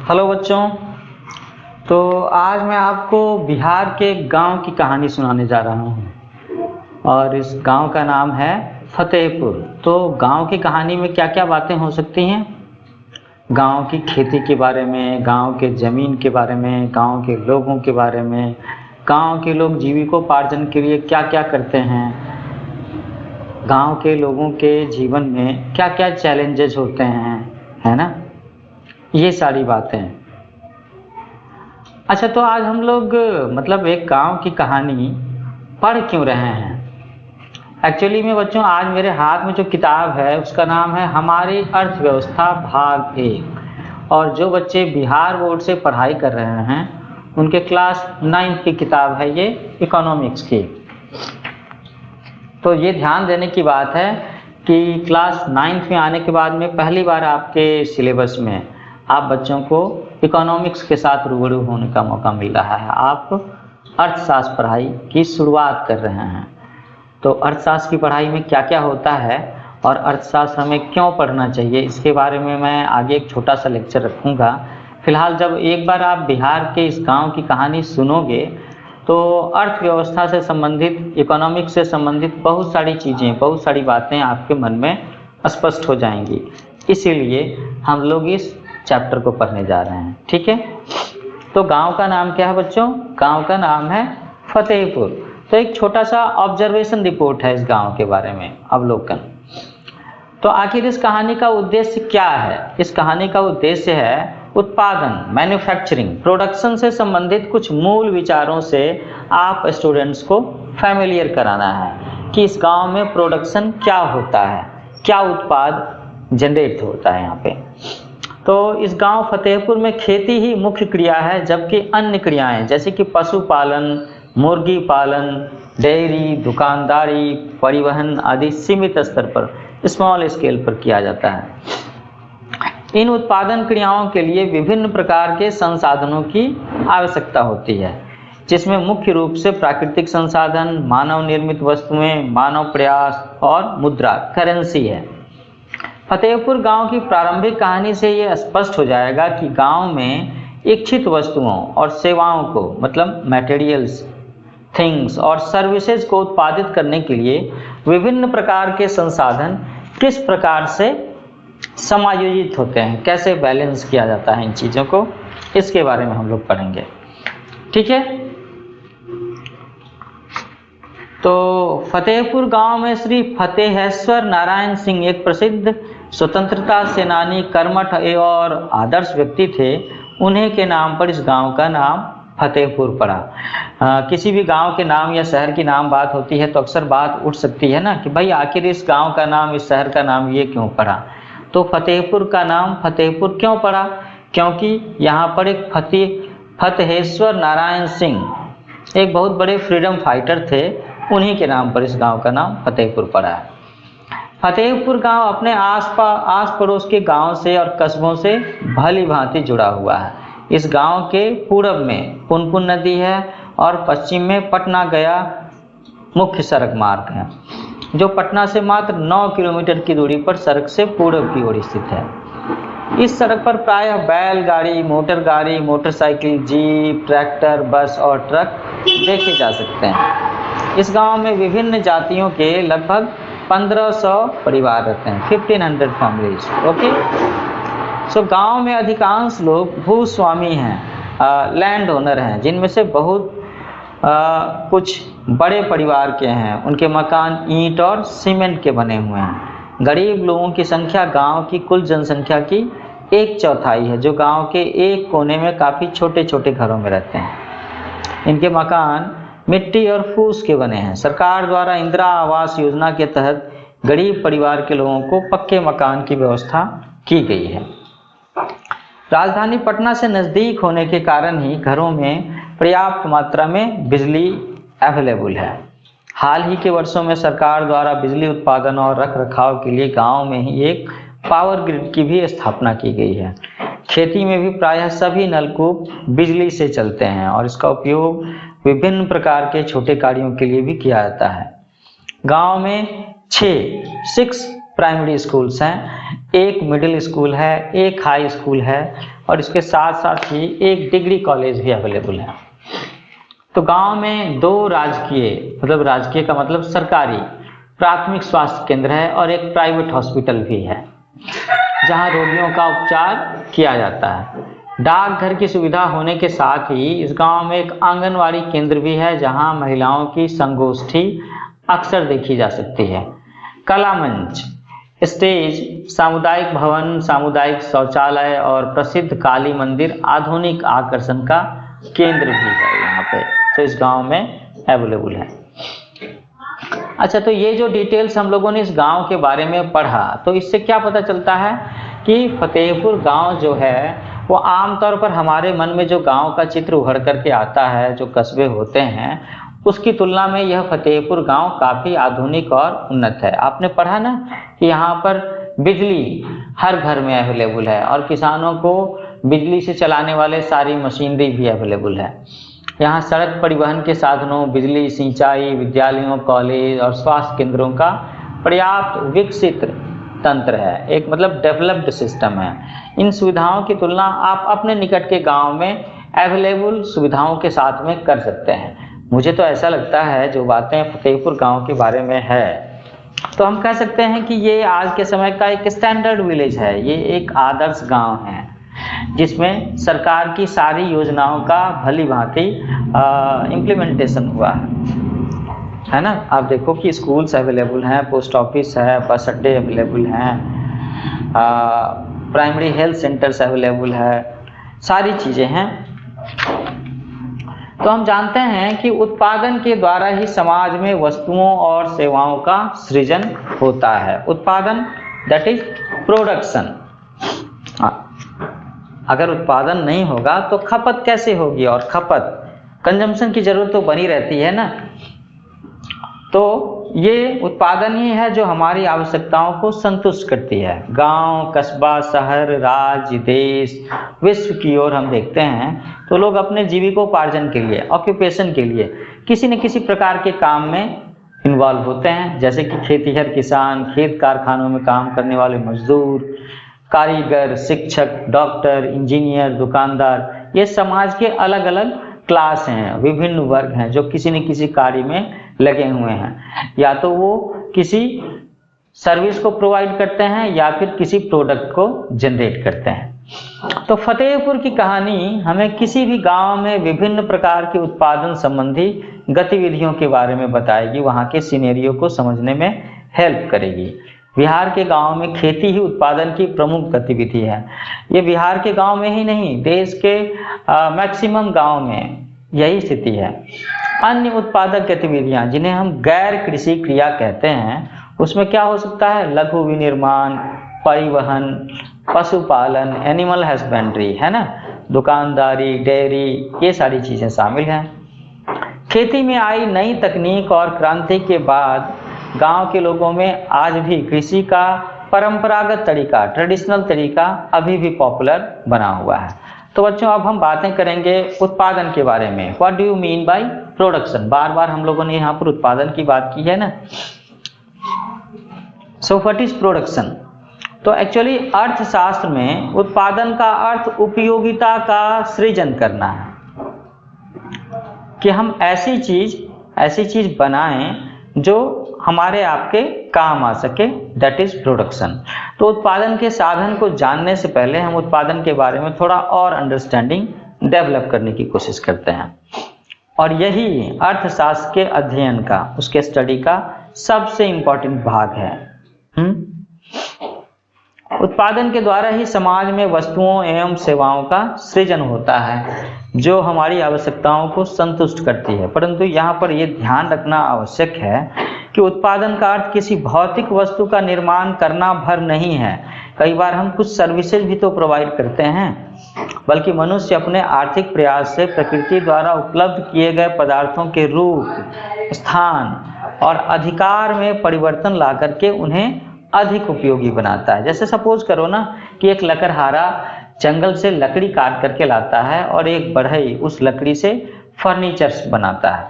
Hello बच्चों। तो आज मैं आपको बिहार के एक गांव की कहानी सुनाने जा रहा हूं और इस गांव का नाम है फतेहपुर। तो गांव की कहानी में क्या क्या बातें हो सकती हैं? गांव की खेती के बारे में, गांव के ज़मीन के बारे में, गांव के लोगों के बारे में, गांव के लोग जीविकोपार्जन के लिए क्या क्या करते हैं, गांव के लोगों के जीवन में क्या क्या चैलेंजेस होते हैं, है ना, ये सारी बातें। अच्छा, तो आज हम लोग मतलब एक गांव की कहानी पढ़ क्यों रहे हैं? एक्चुअली में बच्चों, आज मेरे हाथ में जो किताब है उसका नाम है हमारी अर्थव्यवस्था भाग 1, और जो बच्चे बिहार बोर्ड से पढ़ाई कर रहे हैं उनके क्लास 9 की किताब है ये, इकोनॉमिक्स की। तो ये ध्यान देने की बात है कि क्लास 9 में आने के बाद में पहली बार आपके सिलेबस में आप बच्चों को इकोनॉमिक्स के साथ रूबरू होने का मौका मिल रहा है। आप अर्थशास्त्र पढ़ाई की शुरुआत कर रहे हैं। तो अर्थशास्त्र की पढ़ाई में क्या क्या होता है और अर्थशास्त्र हमें क्यों पढ़ना चाहिए, इसके बारे में मैं आगे एक छोटा सा लेक्चर रखूँगा। फिलहाल जब एक बार आप बिहार के इस गांव की कहानी सुनोगे तो अर्थव्यवस्था से संबंधित, इकोनॉमिक्स से संबंधित बहुत सारी चीज़ें, बहुत सारी बातें आपके मन में स्पष्ट हो जाएंगी। इसीलिए हम लोग इस चैप्टर को पढ़ने जा रहे हैं, ठीक है। तो गांव का नाम क्या है बच्चों? गांव का नाम है फतेहपुर। तो एक छोटा सा ऑब्जर्वेशन रिपोर्ट है इस गांव के बारे में, अवलोकन। तो आखिर इस कहानी का उद्देश्य क्या है? इस कहानी का उद्देश्य है उत्पादन, मैन्युफैक्चरिंग, प्रोडक्शन से संबंधित कुछ मूल विचारों से आप स्टूडेंट्स को फैमिलियर कराना है कि इस गांव में प्रोडक्शन क्या होता है, क्या उत्पाद जनरेट होता है यहाँ पे। तो इस गांव फतेहपुर में खेती ही मुख्य क्रिया है, जबकि अन्य क्रियाएं जैसे कि पशुपालन, मुर्गी पालन, डेयरी, दुकानदारी, परिवहन आदि सीमित स्तर पर, स्मॉल स्केल पर किया जाता है। इन उत्पादन क्रियाओं के लिए विभिन्न प्रकार के संसाधनों की आवश्यकता होती है, जिसमें मुख्य रूप से प्राकृतिक संसाधन, मानव निर्मित वस्तुएं, मानव प्रयास और मुद्रा, करेंसी है। फतेहपुर गांव की प्रारंभिक कहानी से ये स्पष्ट हो जाएगा कि गांव में इच्छित वस्तुओं और सेवाओं को, मतलब मटेरियल्स, थिंग्स और सर्विसेज को उत्पादित करने के लिए विभिन्न प्रकार के संसाधन किस प्रकार से समायोजित होते हैं, कैसे बैलेंस किया जाता है इन चीज़ों को, इसके बारे में हम लोग पढ़ेंगे, ठीक है। तो फतेहपुर गांव में श्री फतेहेश्वर नारायण सिंह एक प्रसिद्ध स्वतंत्रता सेनानी, कर्मठ और आदर्श व्यक्ति थे। उन्हीं के नाम पर इस गांव का नाम फतेहपुर पड़ा। किसी भी गांव के नाम या शहर की नाम बात होती है तो अक्सर बात उठ सकती है ना कि भाई आखिर इस गांव का नाम, इस शहर का नाम ये क्यों पड़ा। तो फतेहपुर का नाम फतेहपुर क्यों पड़ा? क्योंकि यहाँ पर एक फतेहेश्वर नारायण सिंह एक बहुत बड़े फ्रीडम फाइटर थे, उन्हीं के नाम पर इस गांव का नाम फतेहपुर पड़ा है। फतेहपुर गांव अपने आस पड़ोस के गांव से और कस्बों से भली भांति जुड़ा हुआ है। इस गांव के पूरब में पुनपुन नदी है और पश्चिम में पटना गया मुख्य सड़क मार्ग है, जो पटना से मात्र 9 किलोमीटर की दूरी पर सड़क से पूरब की ओर स्थित है। इस सड़क पर प्रायः बैलगाड़ी, मोटर गाड़ी, मोटरसाइकिल, जीप, ट्रैक्टर, बस और ट्रक देखे जा सकते हैं। इस गांव में विभिन्न जातियों के लगभग 1500 परिवार रहते हैं, 1500 फैमिलीज, ओके। सो गांव में अधिकांश लोग भूस्वामी हैं, लैंड ओनर हैं, जिनमें से बहुत कुछ बड़े परिवार के हैं। उनके मकान ईंट और सीमेंट के बने हुए हैं। गरीब लोगों की संख्या गांव की कुल जनसंख्या की 1/4 है, जो गांव के एक कोने में काफ़ी छोटे छोटे घरों में रहते हैं। इनके मकान मिट्टी और फूस के बने हैं। सरकार द्वारा इंदिरा आवास योजना के तहत गरीब परिवार के लोगों को पक्के मकान की व्यवस्था की गई है। राजधानी पटना से नज़दीक होने के कारण ही घरों में पर्याप्त मात्रा में बिजली अवेलेबल है। हाल ही के वर्षों में सरकार द्वारा बिजली उत्पादन और रखरखाव के लिए गांव में ही एक पावर ग्रिड की भी स्थापना की गई है। खेती में भी प्रायः सभी नलकूप बिजली से चलते हैं और इसका उपयोग विभिन्न प्रकार के छोटे कार्यों के लिए भी किया जाता है। गांव में 6 प्राइमरी स्कूल्स हैं, एक मिडिल स्कूल है, एक हाई स्कूल है और इसके साथ साथ ही एक डिग्री कॉलेज भी अवेलेबल है। तो गांव में 2 राजकीय, मतलब राजकीय का मतलब सरकारी प्राथमिक स्वास्थ्य केंद्र है और एक प्राइवेट हॉस्पिटल भी है जहां रोगियों का उपचार किया जाता है। डाकघर की सुविधा होने के साथ ही इस गांव में एक आंगनवाड़ी केंद्र भी है जहां महिलाओं की संगोष्ठी अक्सर देखी जा सकती है। कला मंच, स्टेज, सामुदायिक भवन, सामुदायिक शौचालय और प्रसिद्ध काली मंदिर आधुनिक आकर्षण का केंद्र भी है यहाँ पे, तो इस गांव में अवेलेबल है। अच्छा, तो ये जो डिटेल्स हम लोगों ने इस गांव के बारे में पढ़ा, तो इससे क्या पता चलता है कि फतेहपुर गांव जो है वो आमतौर पर हमारे मन में जो गांव का चित्र उभर करके आता है, जो कस्बे होते हैं, उसकी तुलना में यह फतेहपुर गांव काफ़ी आधुनिक और उन्नत है। आपने पढ़ा ना कि यहाँ पर बिजली हर घर में अवेलेबल है और किसानों को बिजली से चलाने वाले सारी मशीनरी भी अवेलेबल है। यहाँ सड़क परिवहन के साधनों, बिजली, सिंचाई, विद्यालयों, कॉलेज और स्वास्थ्य केंद्रों का पर्याप्त विकसित तंत्र है, एक मतलब डेवलप्ड सिस्टम है। इन सुविधाओं की तुलना आप अपने निकट के गांव में अवेलेबल सुविधाओं के साथ में कर सकते हैं। मुझे तो ऐसा लगता है जो बातें फतेहपुर गांव के बारे में है, तो हम कह सकते हैं कि ये आज के समय का एक स्टैंडर्ड विलेज है, ये एक आदर्श गांव है जिसमें सरकार की सारी योजनाओं का भली भांति इम्प्लीमेंटेशन हुआ है ना। आप देखो कि स्कूल्स अवेलेबल हैं, पोस्ट ऑफिस है, बस अड्डे अवेलेबल हैं, प्राइमरी हेल्थ सेंटर्स अवेलेबल है, सारी चीज़ें हैं। तो हम जानते हैं कि उत्पादन के द्वारा ही समाज में वस्तुओं और सेवाओं का सृजन होता है। उत्पादन दैट इज प्रोडक्शन। अगर उत्पादन नहीं होगा तो खपत कैसे होगी, और खपत कंजम्पशन की जरूरत तो बनी रहती है ना। तो ये उत्पादन ही है जो हमारी आवश्यकताओं को संतुष्ट करती है। गांव, कस्बा, शहर, राज्य, देश, विश्व की ओर हम देखते हैं तो लोग अपने जीविकोपार्जन के लिए, ऑक्यूपेशन के लिए किसी न किसी प्रकार के काम में इन्वॉल्व होते हैं, जैसे कि खेतीहर किसान, खेत कारखानों में काम करने वाले मजदूर, कारीगर, शिक्षक, डॉक्टर, इंजीनियर, दुकानदार। ये समाज के अलग अलग क्लास हैं, विभिन्न वर्ग हैं जो किसी न किसी कार्य में लगे हुए हैं। या तो वो किसी सर्विस को प्रोवाइड करते हैं या फिर किसी प्रोडक्ट को जनरेट करते हैं। तो फतेहपुर की कहानी हमें किसी भी गांव में विभिन्न प्रकार के उत्पादन संबंधी गतिविधियों के बारे में बताएगी, वहां के सिनेरियो को समझने में हेल्प करेगी। बिहार के गांव में खेती ही उत्पादन की प्रमुख गतिविधि है। ये बिहार के गांव में ही नहीं, देश के मैक्सिमम गांव में यही स्थिति है। अन्य उत्पादक गतिविधियां जिन्हें हम गैर कृषि क्रिया कहते हैं, उसमें क्या हो सकता है? लघु विनिर्माण, परिवहन, पशुपालन, एनिमल हस्बेंड्री, है ना, दुकानदारी, डेयरी, ये सारी चीजें शामिल हैं। खेती में आई नई तकनीक और क्रांति के बाद गांव के लोगों में आज भी कृषि का परंपरागत तरीका, ट्रेडिशनल तरीका अभी भी पॉपुलर बना हुआ है। तो बच्चों, अब हम बातें करेंगे उत्पादन के बारे में। What do you mean by production? बार बार हम लोगों ने यहाँ पर उत्पादन की बात की है ना। So what is production? तो एक्चुअली अर्थशास्त्र में उत्पादन का अर्थ उपयोगिता का सृजन करना है, कि हम ऐसी चीज बनाएं जो हमारे आपके काम आ सके, दैट इज प्रोडक्शन। तो उत्पादन के साधन को जानने से पहले हम उत्पादन के बारे में थोड़ा और अंडरस्टैंडिंग डेवलप करने की कोशिश करते हैं, और यही अर्थशास्त्र के अध्ययन का, उसके स्टडी का सबसे इंपॉर्टेंट भाग है। उत्पादन के द्वारा ही समाज में वस्तुओं एवं सेवाओं का सृजन होता है जो हमारी आवश्यकताओं को संतुष्ट करती है। परंतु यहाँ पर यह ध्यान रखना आवश्यक है कि उत्पादन का अर्थ किसी भौतिक वस्तु का निर्माण करना भर नहीं है। कई बार हम कुछ सर्विसेज भी तो प्रोवाइड करते हैं, बल्कि मनुष्य अपने आर्थिक प्रयास से प्रकृति द्वारा उपलब्ध किए गए पदार्थों के रूप, स्थान और अधिकार में परिवर्तन ला करके उन्हें अधिक उपयोगी बनाता है। जैसे सपोज करो ना कि एक लकड़हारा जंगल से लकड़ी काट करके लाता है और एक बढ़ई उस लकड़ी से फर्नीचर्स बनाता है,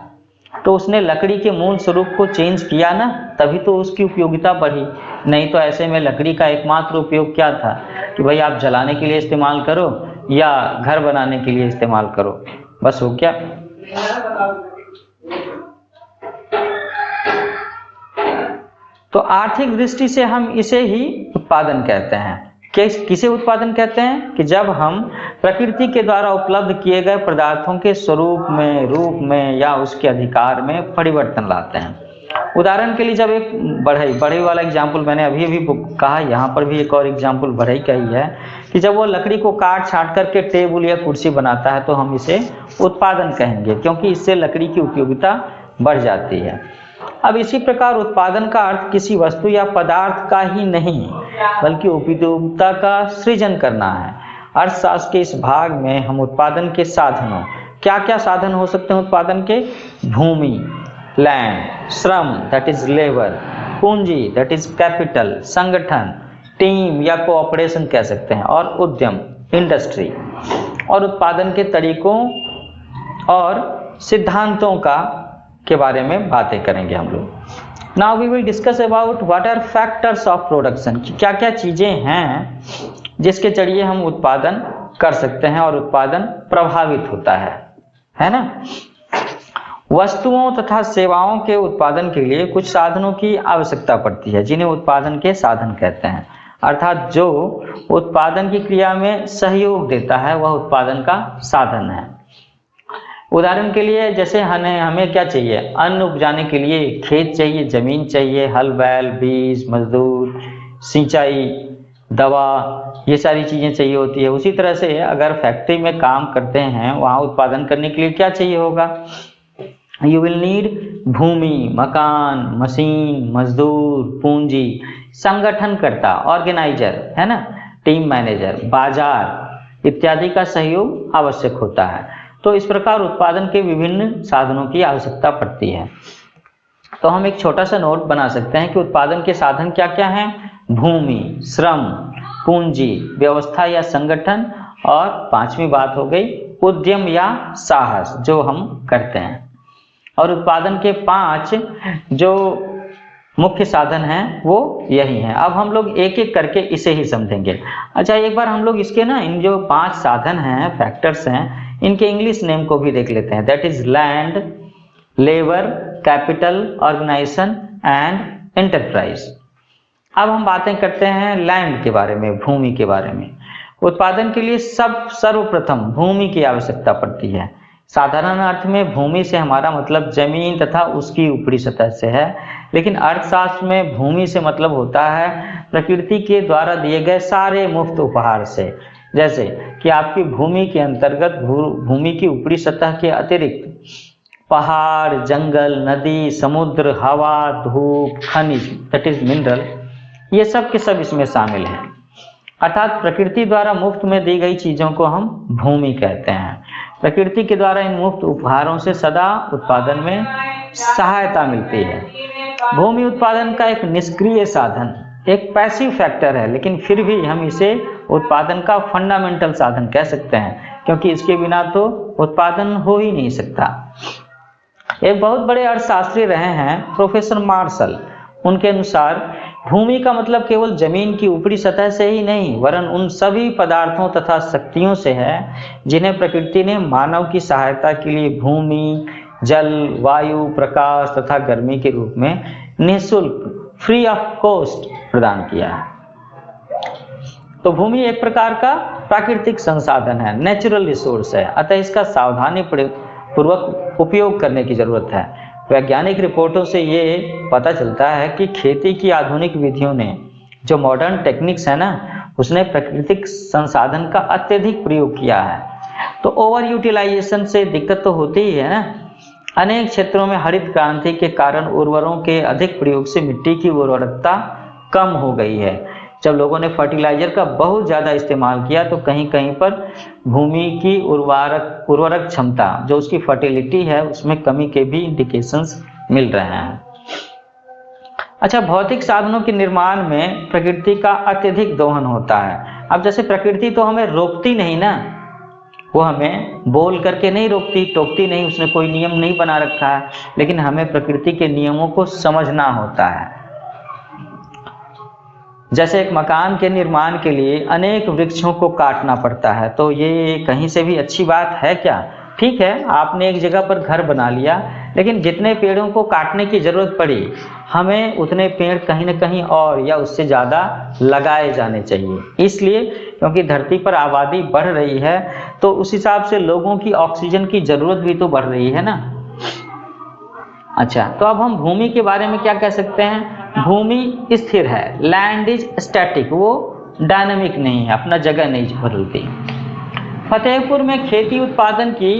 तो उसने लकड़ी के मूल स्वरूप को चेंज किया ना, तभी तो उसकी उपयोगिता बढ़ी। नहीं तो ऐसे में लकड़ी का एकमात्र उपयोग क्या था कि भाई आप जलाने के लिए इस्तेमाल करो या घर बनाने के लिए इस्तेमाल करो, बस हो गया। तो आर्थिक दृष्टि से हम इसे ही उत्पादन कहते हैं। किसे उत्पादन कहते हैं? कि जब हम प्रकृति के द्वारा उपलब्ध किए गए पदार्थों के स्वरूप में, रूप में या उसके अधिकार में परिवर्तन लाते हैं। उदाहरण के लिए जब एक बढ़ई वाला एग्जाम्पल मैंने अभी कहा, यहाँ पर भी एक और एग्जाम्पल बढ़ई का ही है कि जब वो लकड़ी को काट छांट करके टेबल या कुर्सी बनाता है तो हम इसे उत्पादन कहेंगे, क्योंकि इससे लकड़ी की उपयोगिता बढ़ जाती है। अब इसी प्रकार उत्पादन का अर्थ किसी वस्तु या पदार्थ का ही नहीं बल्कि उपयोगिता का सृजन करना है। अर्थशास्त्र के इस भाग में हम उत्पादन के साधनों, क्या क्या साधन हो सकते हैं उत्पादन के? भूमि, लैंड, श्रम दैट इज लेबर, पूंजी दैट इज कैपिटल, संगठन, टीम या कोऑपरेशन कह सकते हैं, और उद्यम इंडस्ट्री, और उत्पादन के तरीकों और सिद्धांतों के बारे में बातें करेंगे हम लोग। Now we will discuss about what are factors of production, क्या क्या चीजें हैं जिसके जरिए हम उत्पादन कर सकते हैं और उत्पादन प्रभावित होता है ना। वस्तुओं तथा सेवाओं के उत्पादन के लिए कुछ साधनों की आवश्यकता पड़ती है जिन्हें उत्पादन के साधन कहते हैं, अर्थात जो उत्पादन की क्रिया में सहयोग देता है वह उत्पादन का साधन है। उदाहरण के लिए जैसे हमें क्या चाहिए? अन्न उपजाने के लिए खेत चाहिए, जमीन चाहिए, हल बैल, बीज, मजदूर, सिंचाई, दवा, ये सारी चीजें चाहिए होती है। उसी तरह से अगर फैक्ट्री में काम करते हैं वहाँ उत्पादन करने के लिए क्या चाहिए होगा? यू विल नीड भूमि, मकान, मशीन, मजदूर, पूंजी, संगठनकर्ता, ऑर्गेनाइजर है ना, टीम मैनेजर, बाजार इत्यादि का सहयोग आवश्यक होता है। तो इस प्रकार उत्पादन के विभिन्न साधनों की आवश्यकता पड़ती है। तो हम एक छोटा सा नोट बना सकते हैं कि उत्पादन के साधन क्या क्या हैं? भूमि, श्रम, पूंजी, व्यवस्था या संगठन, और पांचवी बात हो गई उद्यम या साहस जो हम करते हैं। और उत्पादन के 5 जो मुख्य साधन हैं वो यही हैं। अब हम लोग एक एक करके इसे ही समझेंगे। अच्छा, एक बार हम लोग इसके ना इन जो 5 साधन हैं, फैक्टर्स हैं, इनके इंग्लिश नेम को भी देख लेते हैं। That is land, labour, capital, organisation and enterprise. अब हम बातें करते हैं लैंड के बारे में, भूमि के बारे में। उत्पादन के लिए सर्वप्रथम भूमि की आवश्यकता पड़ती है। साधारण अर्थ में भूमि से हमारा मतलब जमीन तथा उसकी ऊपरी सतह से है, लेकिन अर्थशास्त्र में भूमि से मतलब होता है प्रकृति के द्वारा दिए गए सारे मुफ्त उपहार से। जैसे कि आपकी भूमि के अंतर्गत भूमि की ऊपरी सतह के अतिरिक्त पहाड़, जंगल, नदी, समुद्र, हवा, धूप, खनिज दैट इज मिनरल, ये सब के सब इसमें शामिल हैं। अर्थात प्रकृति द्वारा मुफ्त में दी गई चीजों को हम भूमि कहते हैं। प्रकृति के द्वारा इन मुफ्त उपहारों से सदा उत्पादन में सहायता मिलती है। भूमि उत्पादन का एक निष्क्रिय साधन, एक पैसिव फैक्टर है, लेकिन फिर भी हम इसे उत्पादन का फंडामेंटल साधन कह सकते हैं, क्योंकि इसके बिना तो उत्पादन हो ही नहीं सकता। एक बहुत बड़े अर्थशास्त्री रहे हैं प्रोफेसर मार्शल। उनके अनुसार भूमि का मतलब केवल जमीन की ऊपरी सतह से ही नहीं, वरन उन सभी पदार्थों तथा शक्तियों से है जिन्हें प्रकृति ने मानव की सहायता के लिए भूमि, जल, वायु, प्रकाश तथा गर्मी के रूप में निःशुल्क, फ्री ऑफ कॉस्ट प्रदान किया है। तो भूमि एक प्रकार का प्राकृतिक संसाधन है, नेचुरल रिसोर्स है, अतः इसका सावधानी पूर्वक उपयोग करने की जरूरत है। वैज्ञानिक रिपोर्टों से ये पता चलता है कि खेती की आधुनिक विधियों ने, जो मॉडर्न टेक्निक्स है ना, उसने प्राकृतिक संसाधन का अत्यधिक प्रयोग किया है। तो ओवर यूटिलाइजेशन से दिक्कत तो होती ही है ना। अनेक क्षेत्रों में हरित क्रांति के कारण उर्वरकों के अधिक प्रयोग से मिट्टी की उर्वरकता कम हो गई है। जब लोगों ने फर्टिलाइजर का बहुत ज़्यादा इस्तेमाल किया तो कहीं कहीं पर भूमि की उर्वरक क्षमता, जो उसकी फर्टिलिटी है, उसमें कमी के भी इंडिकेशंस मिल रहे हैं। अच्छा, भौतिक साधनों के निर्माण में प्रकृति का अत्यधिक दोहन होता है। अब जैसे प्रकृति तो हमें रोकती नहीं ना, वो हमें बोल करके नहीं रोकती, टोकती नहीं, उसने कोई नियम नहीं बना रखा है, लेकिन हमें प्रकृति के नियमों को समझना होता है। जैसे एक मकान के निर्माण के लिए अनेक वृक्षों को काटना पड़ता है, तो ये कहीं से भी अच्छी बात है क्या? ठीक है, आपने एक जगह पर घर बना लिया, लेकिन जितने पेड़ों को काटने की जरूरत पड़ी, हमें उतने पेड़ कहीं न कहीं और या उससे ज़्यादा लगाए जाने चाहिए। इसलिए क्योंकि धरती पर आबादी बढ़ रही है, तो उस हिसाब से लोगों की ऑक्सीजन की ज़रूरत भी तो बढ़ रही है ना। अच्छा, तो अब हम भूमि के बारे में क्या कह सकते हैं? भूमि स्थिर है, लैंड इज स्टैटिक, वो डायनामिक नहीं है, अपना जगह नहीं बदलती। फतेहपुर में खेती उत्पादन की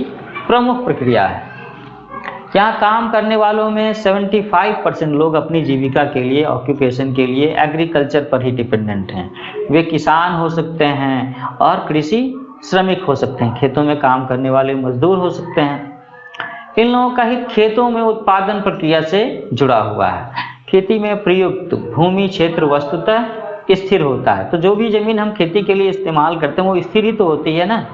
प्रमुख प्रक्रिया है। यहाँ काम करने वालों में 75% लोग अपनी जीविका के लिए, ऑक्यूपेशन के लिए एग्रीकल्चर पर ही डिपेंडेंट हैं। वे किसान हो सकते हैं और कृषि श्रमिक हो सकते हैं, खेतों में काम करने वाले मजदूर हो सकते हैं। इन लोगों का हित खेतों में उत्पादन प्रक्रिया से जुड़ा हुआ है। खेती में प्रयुक्त भूमि क्षेत्र वस्तुतः स्थिर होता है, तो जो भी जमीन हम खेती के लिए इस्तेमाल करते हैं वो स्थिर ही तो होती है ना।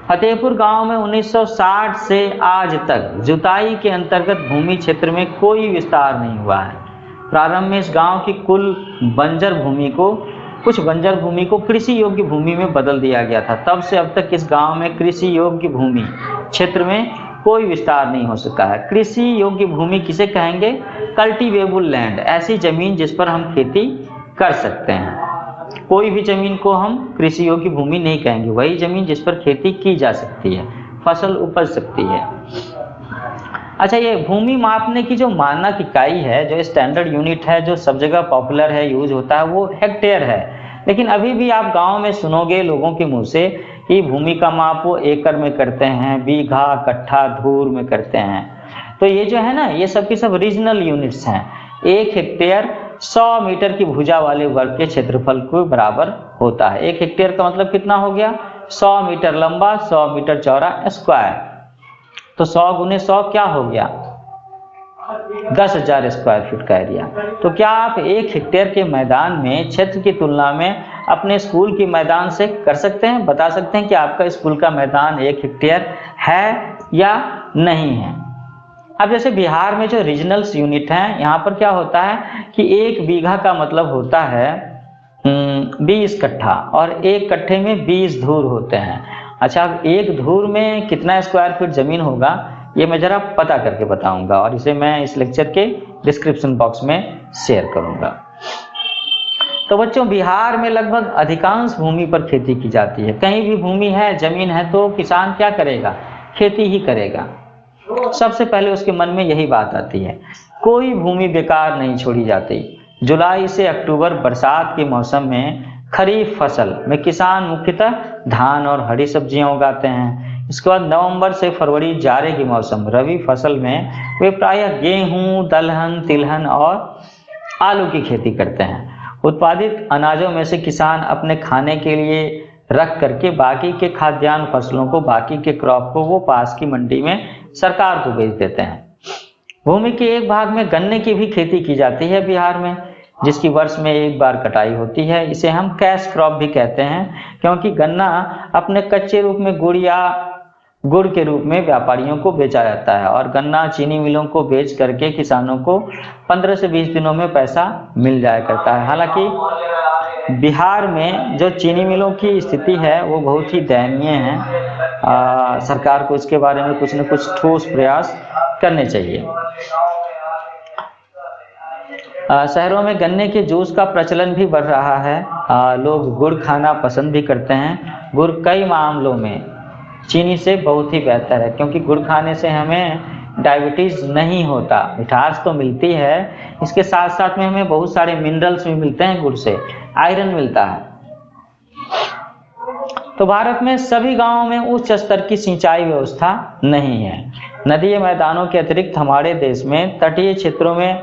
फतेहपुर गांव में 1960 से आज तक जुताई के अंतर्गत भूमि क्षेत्र में कोई विस्तार नहीं हुआ है। प्रारंभ में इस गांव की कुछ बंजर भूमि को कृषि योग्य भूमि में बदल दिया गया था। तब से अब तक इस गांव में कृषि योग्य भूमि क्षेत्र में कोई विस्तार नहीं हो सका है। कृषि योग्य भूमि किसे कहेंगे? कल्टीवेबल लैंड, ऐसी जमीन जिस पर हम खेती कर सकते हैं। कोई भी जमीन को हम कृषि योग्य भूमि नहीं कहेंगे, वही जमीन जिस पर खेती की जा सकती है, फसल उपज सकती है। अच्छा, ये भूमि मापने की जो मानक इकाई है, जो स्टैंडर्ड यूनिट है, जो सब जगह पॉपुलर है, यूज होता है, वो हेक्टेयर है। लेकिन अभी भी आप गांव में सुनोगे लोगों के मुंह से कि भूमि का माप वो एकड़ में करते हैं, बीघा, कट्ठा, धूर में करते हैं। तो ये जो है ना, ये सब की सब रीजनल यूनिट्स हैं। 1 हेक्टेयर 100 मीटर की भुजा वाले वर्ग के क्षेत्रफल के बराबर होता है। 1 हेक्टेयर का मतलब कितना हो गया? 100 मीटर लंबा, 100 मीटर चौड़ा स्क्वायर। तो 100 गुने 100 क्या हो गया? 10,000 स्क्वायर फीट का एरिया। तो क्या आप 1 हेक्टेयर के मैदान में क्षेत्र की तुलना में अपने स्कूल के मैदान से कर सकते हैं, बता सकते हैं कि आपका स्कूल का मैदान 1 हेक्टेयर है या नहीं है? अब जैसे बिहार में जो रीजनल्स यूनिट हैं, यहाँ पर क्या होता है कि 1 बीघा का मतलब होता है 20 कट्ठा, और 1 कट्ठे में 20 धूर होते हैं। अच्छा, अब 1 धूर में कितना स्क्वायर फीट जमीन होगा, ये मैं जरा पता करके बताऊंगा, और इसे मैं इस लेक्चर के डिस्क्रिप्शन बॉक्स में शेयर करूंगा। तो बच्चों, बिहार में लगभग अधिकांश भूमि पर खेती की जाती है। कहीं भी भूमि है, जमीन है, तो किसान क्या करेगा? खेती ही करेगा। सबसे पहले उसके मन में यही बात आती है। कोई भूमि बेकार नहीं छोड़ी जाती। जुलाई से अक्टूबर बरसात के मौसम में खरीफ फसल में किसान मुख्यतः धान और हरी सब्जियां उगाते हैं। इसके बाद नवंबर से फरवरी जाड़े के मौसम रबी फसल में वे प्रायः गेहूं, दलहन, तिलहन और आलू की खेती करते हैं। उत्पादित अनाजों में से किसान अपने खाने के लिए रख करके बाकी के खाद्यान्न फसलों को, बाकी के क्रॉप को वो पास की मंडी में सरकार को बेच देते हैं। भूमि के एक भाग में गन्ने की भी खेती की जाती है बिहार में, जिसकी वर्ष में 1 बार कटाई होती है। इसे हम कैश क्रॉप भी कहते हैं, क्योंकि गन्ना अपने कच्चे रूप में गुड़ या गुड़ के रूप में व्यापारियों को बेचा जाता है, और गन्ना चीनी मिलों को बेच करके किसानों को 15 से 20 दिनों में पैसा मिल जाया करता है। हालांकि बिहार में जो चीनी मिलों की स्थिति है वो बहुत ही दयनीय है। सरकार को इसके बारे में कुछ न कुछ ठोस प्रयास करने चाहिए। शहरों में गन्ने के जूस का प्रचलन भी बढ़ रहा है। लोग गुड़ खाना पसंद भी करते हैं। गुड़ कई मामलों में चीनी से बहुत ही बेहतर है, क्योंकि गुड़ खाने से हमें डायबिटीज नहीं होता, मिठास तो मिलती है, इसके साथ साथ में हमें बहुत सारे मिनरल्स भी मिलते हैं। गुड़ से आयरन मिलता है। तो भारत में सभी गांवों में उच्च स्तर की सिंचाई व्यवस्था नहीं है। नदी मैदानों के अतिरिक्त हमारे देश में तटीय क्षेत्रों में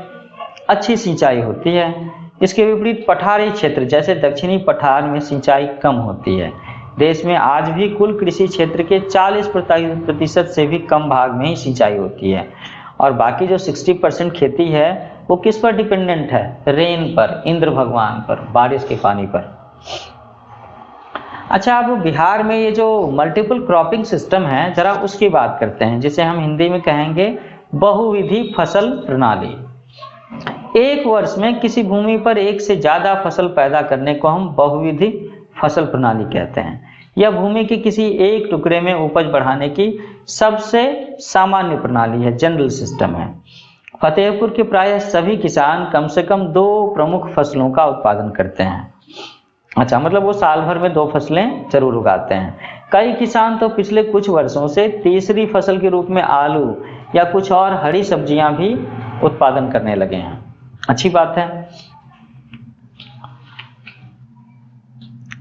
अच्छी सिंचाई होती है। इसके विपरीत पठारी क्षेत्र जैसे दक्षिणी पठार में सिंचाई कम होती है। देश में आज भी कुल कृषि क्षेत्र के 40% से भी कम भाग में ही सिंचाई होती है, और बाकी जो 60% खेती है वो किस पर डिपेंडेंट है? रेन पर, इंद्र भगवान पर, बारिश के पानी पर। अच्छा, अब बिहार में ये जो मल्टीपल क्रॉपिंग सिस्टम है, जरा उसकी बात करते हैं, जिसे हम हिंदी में कहेंगे बहुविधि फसल प्रणाली। एक वर्ष में किसी भूमि पर एक से ज्यादा फसल पैदा करने को हम बहुविधि फसल प्रणाली कहते हैं। यह भूमि के किसी एक टुकड़े में उपज बढ़ाने की सबसे सामान्य प्रणाली है, जनरल सिस्टम है। फतेहपुर के प्रायः सभी किसान कम से कम 2 प्रमुख फसलों का उत्पादन करते हैं। अच्छा, मतलब वो साल भर में 2 फसलें जरूर उगाते हैं। कई किसान तो पिछले कुछ वर्षों से तीसरी फसल के रूप में आलू या कुछ और हरी सब्जियां भी उत्पादन करने लगे हैं। अच्छी बात है।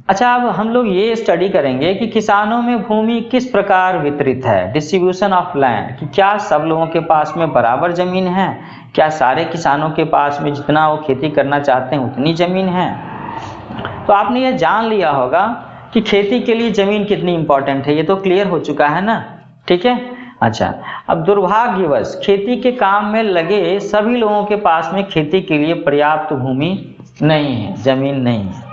अच्छा, अब हम लोग ये स्टडी करेंगे कि किसानों में भूमि किस प्रकार वितरित है, डिस्ट्रीब्यूशन ऑफ लैंड, कि क्या सब लोगों के पास में बराबर जमीन है, क्या सारे किसानों के पास में जितना वो खेती करना चाहते हैं उतनी जमीन है। तो आपने ये जान लिया होगा कि खेती के लिए जमीन कितनी इंपॉर्टेंट है, ये तो क्लियर हो चुका है ना, ठीक है। अच्छा, अब दुर्भाग्यवश खेती के काम में लगे सभी लोगों के पास में खेती के लिए पर्याप्त भूमि नहीं है, जमीन नहीं है।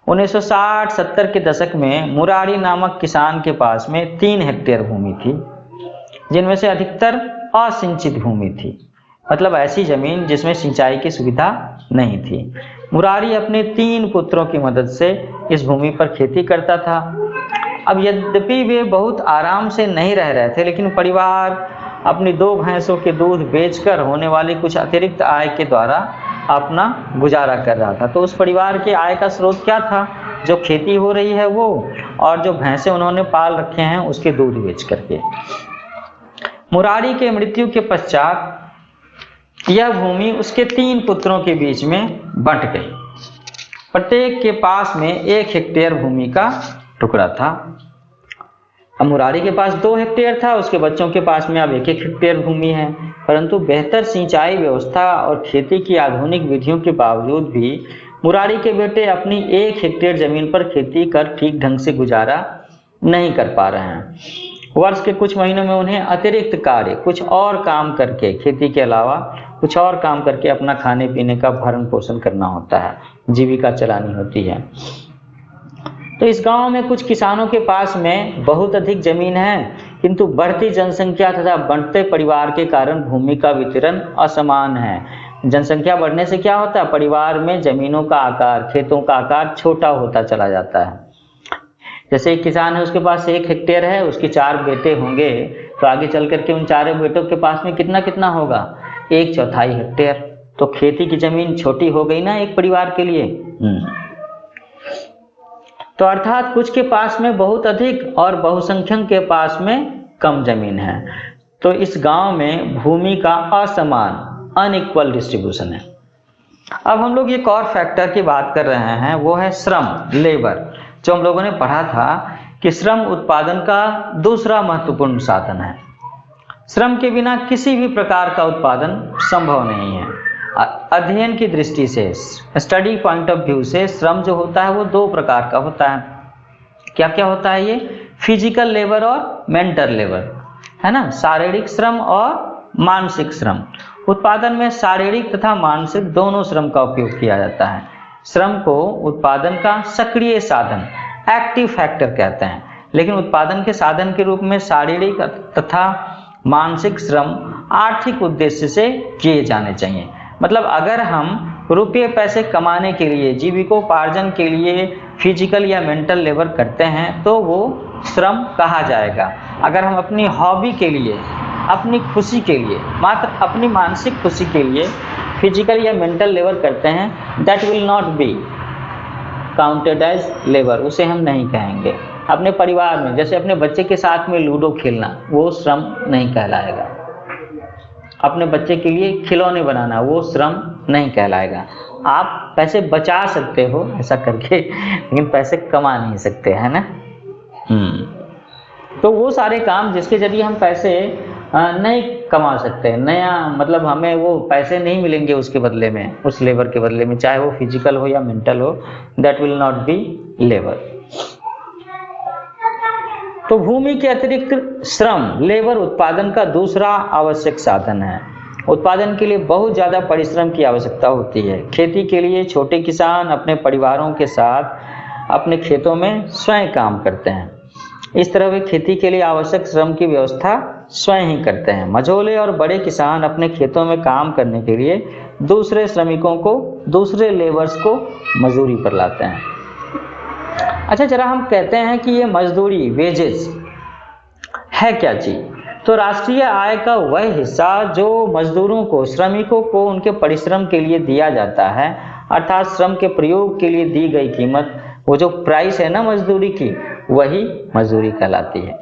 1960-70 के दशक में मुरारी नामक किसान के पास में 3 हेक्टेयर भूमि थी, जिनमें से अधिकतर असिंचित भूमि थी, मतलब ऐसी जमीन जिसमें सिंचाई की सुविधा नहीं थी। मुरारी अपने 3 पुत्रों की मदद से इस भूमि पर खेती करता था। अब यद्यपि वे बहुत आराम से नहीं रह रहे थे, लेकिन परिवार अपनी 2 भैंसों के दूध बेचकर होने वाली कुछ अतिरिक्त आय के द्वारा अपना गुजारा कर रहा था। तो उस परिवार के आय का स्रोत क्या था? जो खेती हो रही है वो, और जो भैंसे उन्होंने पाल रखे हैं उसके दूध बेच करके। मुरारी के मृत्यु के पश्चात यह भूमि उसके 3 पुत्रों के बीच में बंट गई। प्रत्येक के पास में 1 हेक्टेयर भूमि का टुकड़ा था। अब मुरारी के पास 2 हेक्टेयर था, उसके बच्चों के पास में अब 1-1 हेक्टेयर भूमि है। परंतु बेहतर सिंचाई व्यवस्था और खेती की आधुनिक विधियों के बावजूद भी मुरारी के बेटे अपनी 1 हेक्टेयर जमीन पर खेती कर ठीक ढंग से गुजारा नहीं कर पा रहे हैं। वर्ष के कुछ महीनों में उन्हें अतिरिक्त कार्य, कुछ और काम करके, खेती के अलावा कुछ और काम करके अपना खाने पीने का भरण पोषण करना होता है, जीविका चलानी होती है। तो इस गांव में कुछ किसानों के पास में बहुत अधिक जमीन है, किंतु बढ़ती जनसंख्या तथा बढ़ते परिवार के कारण भूमि का वितरण असमान है। जनसंख्या बढ़ने से क्या होता है? परिवार में जमीनों का आकार, खेतों का आकार छोटा होता चला जाता है। जैसे एक किसान है, उसके पास 1 हेक्टेयर है, उसके 4 बेटे होंगे, तो आगे चल करके उन 4 बेटों के पास में कितना कितना होगा? 1/4 हेक्टेयर। तो खेती की जमीन छोटी हो गई ना एक परिवार के लिए। तो अर्थात कुछ के पास में बहुत अधिक और बहुसंख्यक के पास में कम जमीन है। तो इस गांव में भूमि का असमान, अनइक्वल डिस्ट्रीब्यूशन है। अब हम लोग एक और फैक्टर की बात कर रहे हैं, वो है श्रम, लेबर। जो हम लोगों ने पढ़ा था कि श्रम उत्पादन का दूसरा महत्वपूर्ण साधन है। श्रम के बिना किसी भी प्रकार का उत्पादन संभव नहीं है। अध्ययन की दृष्टि से, स्टडी पॉइंट ऑफ व्यू से, श्रम जो होता है वो 2 प्रकार का होता है। क्या क्या होता है ये? फिजिकल लेबर और मेंटल लेबर, है ना, शारीरिक श्रम और मानसिक श्रम। उत्पादन में शारीरिक तथा मानसिक दोनों श्रम का उपयोग किया जाता है। श्रम को उत्पादन का सक्रिय साधन, एक्टिव फैक्टर कहते हैं, लेकिन उत्पादन के साधन के रूप में शारीरिक तथा मानसिक श्रम आर्थिक उद्देश्य से किए जाने चाहिए। मतलब अगर हम रुपये पैसे कमाने के लिए, जीविकोपार्जन के लिए फिजिकल या मेंटल लेबर करते हैं तो वो श्रम कहा जाएगा। अगर हम अपनी हॉबी के लिए, अपनी खुशी के लिए, मात्र अपनी मानसिक खुशी के लिए फिजिकल या मेंटल लेबर करते हैं, that will not be counted as labour, उसे हम नहीं कहेंगे। अपने परिवार में, जैसे अपने बच्चे के साथ में लूडो खेलना, वो श्रम नहीं कहलाएगा। अपने बच्चे के लिए खिलौने बनाना, वो श्रम नहीं कहलाएगा। आप पैसे बचा सकते हो ऐसा करके, लेकिन पैसे कमा नहीं सकते, है ना। तो वो सारे काम जिसके जरिए हम पैसे नहीं कमा सकते, नया मतलब हमें वो पैसे नहीं मिलेंगे उसके बदले में, उस लेबर के बदले में, चाहे वो फिजिकल हो या मेंटल हो, that will not B labour. तो भूमि के अतिरिक्त श्रम, लेबर उत्पादन का दूसरा आवश्यक साधन है। उत्पादन के लिए बहुत ज़्यादा परिश्रम की आवश्यकता होती है। खेती के लिए छोटे किसान अपने परिवारों के साथ अपने खेतों में स्वयं काम करते हैं। इस तरह वे खेती के लिए आवश्यक श्रम की व्यवस्था स्वयं ही करते हैं। मझोले और बड़े किसान अपने खेतों में काम करने के लिए दूसरे श्रमिकों को, दूसरे लेबर्स को मजदूरी पर लाते हैं। अच्छा, जरा हम कहते हैं कि ये मजदूरी, वेजेस है क्या चीज? तो राष्ट्रीय आय का वह हिस्सा जो मजदूरों को, श्रमिकों को उनके परिश्रम के लिए दिया जाता है, अर्थात श्रम के प्रयोग के लिए दी गई कीमत, वो जो प्राइस है ना मजदूरी की, वही मजदूरी कहलाती है।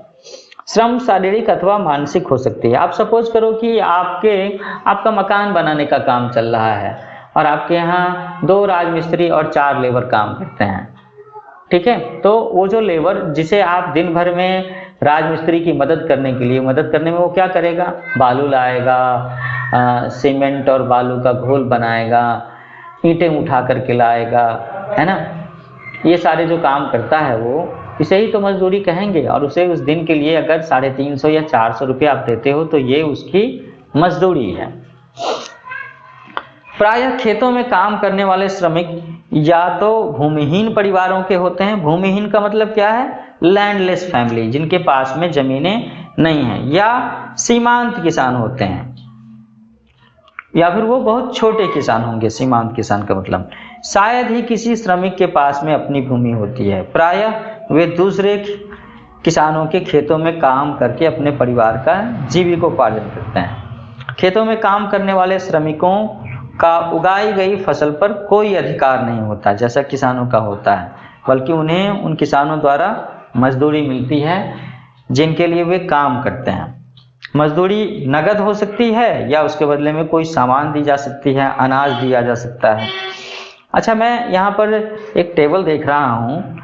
श्रम शारीरिक अथवा मानसिक हो सकती है। आप सपोज करो कि आपका मकान बनाने का काम चल रहा है और आपके यहाँ 2 राजमिस्त्री और 4 लेबर काम करते हैं, ठीक है। तो वो जो लेबर जिसे आप दिन भर में राजमिस्त्री की मदद करने में वो क्या करेगा? बालू लाएगा, सीमेंट और बालू का घोल बनाएगा, ईंटें उठा करके लाएगा, है ना। ये सारे जो काम करता है वो, इसे ही तो मजदूरी कहेंगे। और उसे उस दिन के लिए अगर 350 या 400 रुपये आप देते हो तो ये उसकी मजदूरी है। प्रायः खेतों में काम करने वाले श्रमिक या तो भूमिहीन परिवारों के होते हैं। भूमिहीन का मतलब क्या है? लैंडलेस फैमिली, जिनके पास में जमीनें नहीं हैं, या सीमांत किसान होते हैं, या फिर वो बहुत छोटे किसान होंगे। सीमांत किसान का मतलब शायद ही किसी श्रमिक के पास में अपनी भूमि होती है। प्रायः वे दूसरे किसानों के खेतों में काम करके अपने परिवार का जीविकोपार्जन करते हैं। खेतों में काम करने वाले श्रमिकों का उगाई गई फसल पर कोई अधिकार नहीं होता जैसा किसानों का होता है, बल्कि उन्हें उन किसानों द्वारा मजदूरी मिलती है जिनके लिए वे काम करते हैं। मजदूरी नगद हो सकती है या उसके बदले में कोई सामान दी जा सकती है, अनाज दिया जा सकता है। अच्छा, मैं यहाँ पर एक टेबल देख रहा हूँ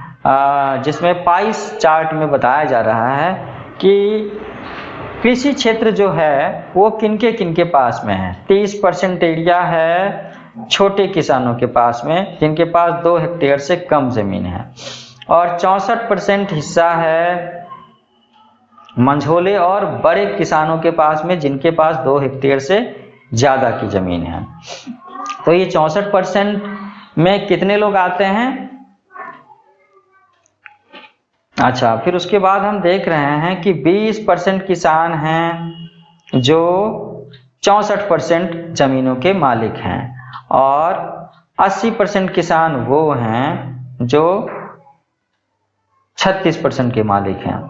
जिसमें पाइस चार्ट में बताया जा रहा है कि कृषि क्षेत्र जो है वो किनके पास में है। 30% एरिया है छोटे किसानों के पास में, जिनके पास 2 हेक्टेयर से कम जमीन है, और 64% हिस्सा है मंझोले और बड़े किसानों के पास में, जिनके पास 2 हेक्टेयर से ज्यादा की जमीन है। तो ये 64% में कितने लोग आते हैं? अच्छा, फिर उसके बाद हम देख रहे हैं कि 20% किसान हैं जो 64% जमीनों के मालिक हैं, और 80% किसान वो हैं जो 36% के मालिक हैं।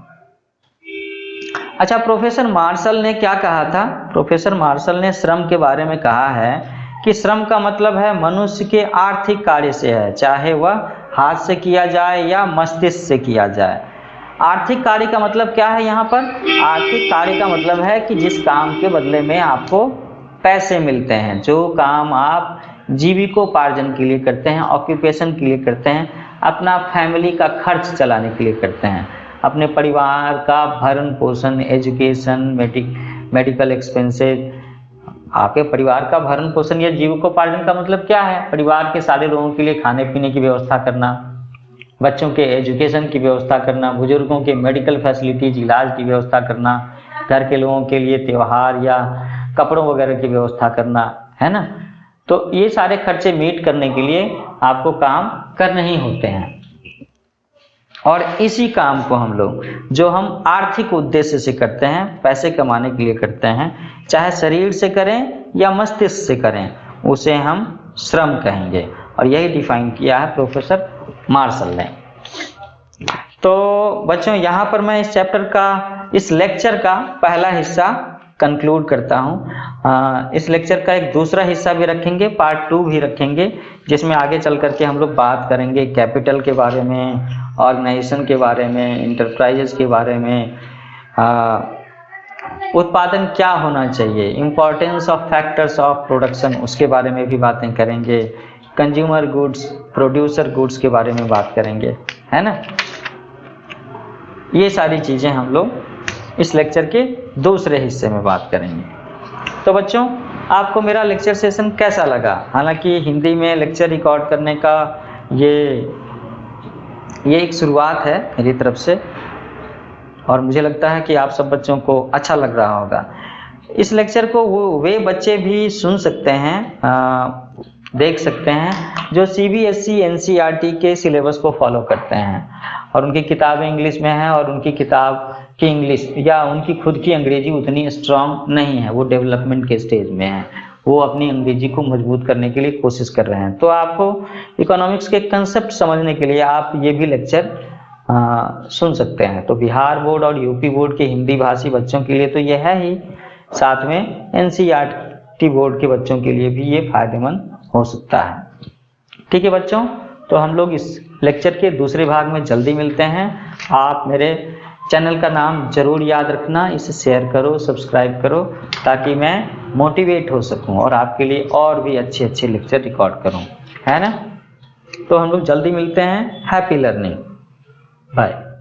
अच्छा, प्रोफेसर मार्शल ने क्या कहा था? प्रोफेसर मार्शल ने श्रम के बारे में कहा है कि श्रम का मतलब है मनुष्य के आर्थिक कार्य से है, चाहे वह हाथ से किया जाए या मस्तिष्क से किया जाए। आर्थिक कार्य का मतलब क्या है यहाँ पर? आर्थिक कार्य का मतलब है कि जिस काम के बदले में आपको पैसे मिलते हैं, जो काम आप जीविकोपार्जन के लिए करते हैं, ऑक्यूपेशन के लिए करते हैं, अपना फैमिली का खर्च चलाने के लिए करते हैं, अपने परिवार का भरण पोषण, एजुकेशन, मेडिकल एक्सपेंसेस। आपके परिवार का भरण पोषण या जीविकोपार्जन का मतलब क्या है? परिवार के सारे लोगों के लिए खाने पीने की व्यवस्था करना, बच्चों के एजुकेशन की व्यवस्था करना, बुजुर्गों के मेडिकल फैसिलिटीज, इलाज की व्यवस्था करना, घर के लोगों के लिए त्योहार या कपड़ों वगैरह की व्यवस्था करना, है ना। तो ये सारे खर्चे मीट करने के लिए आपको काम करने ही होते हैं, और इसी काम को हम लोग, जो हम आर्थिक उद्देश्य से करते हैं, पैसे कमाने के लिए करते हैं, चाहे शरीर से करें या मस्तिष्क से करें, उसे हम श्रम कहेंगे। और यही डिफाइन किया है प्रोफेसर मार्शल ने। तो बच्चों, यहाँ पर मैं इस चैप्टर का, इस लेक्चर का पहला हिस्सा कंक्लूड करता हूँ। इस लेक्चर का एक दूसरा हिस्सा भी रखेंगे, पार्ट 2 भी रखेंगे, जिसमें आगे चल करके हम लोग बात करेंगे कैपिटल के बारे में, ऑर्गेनाइजेशन के बारे में, इंटरप्राइजेस के बारे में, उत्पादन क्या होना चाहिए, importance of factors of production, उसके बारे में भी बातें करेंगे, कंज्यूमर गुड्स, प्रोड्यूसर गुड्स के बारे में बात करेंगे, है ना। ये सारी चीज़ें हम लोग इस लेक्चर के दूसरे हिस्से में बात करेंगे। तो बच्चों, आपको मेरा लेक्चर सेशन कैसा लगा? हालांकि हिंदी में लेक्चर रिकॉर्ड करने का ये एक शुरुआत है मेरी तरफ से, और मुझे लगता है कि आप सब बच्चों को अच्छा लग रहा होगा। इस लेक्चर को वे बच्चे भी सुन सकते हैं, देख सकते हैं जो CBSE NCERT के सिलेबस को फॉलो करते हैं, और उनकी किताबें इंग्लिश में हैं, और उनकी किताब की इंग्लिश या उनकी खुद की अंग्रेजी उतनी स्ट्रांग नहीं है, वो डेवलपमेंट के स्टेज में है। वो अपनी अंग्रेजी को मजबूत करने के लिए कोशिश कर रहे हैं। तो आपको इकोनॉमिक्स के कंसेप्ट समझने के लिए आप ये भी लेक्चर सुन सकते हैं। तो बिहार बोर्ड और यूपी बोर्ड के हिंदी भाषी बच्चों के लिए तो ये है ही, साथ में एनसीईआरटी बोर्ड के बच्चों के लिए भी ये फायदेमंद हो सकता है। ठीक है बच्चों, तो हम लोग इस लेक्चर के दूसरे भाग में जल्दी मिलते हैं। आप मेरे चैनल का नाम जरूर याद रखना, इसे शेयर करो, सब्सक्राइब करो, ताकि मैं मोटिवेट हो सकूं और आपके लिए और भी अच्छे अच्छे लेक्चर रिकॉर्ड करूं, है ना। तो हम लोग जल्दी मिलते हैं। Happy learning, bye.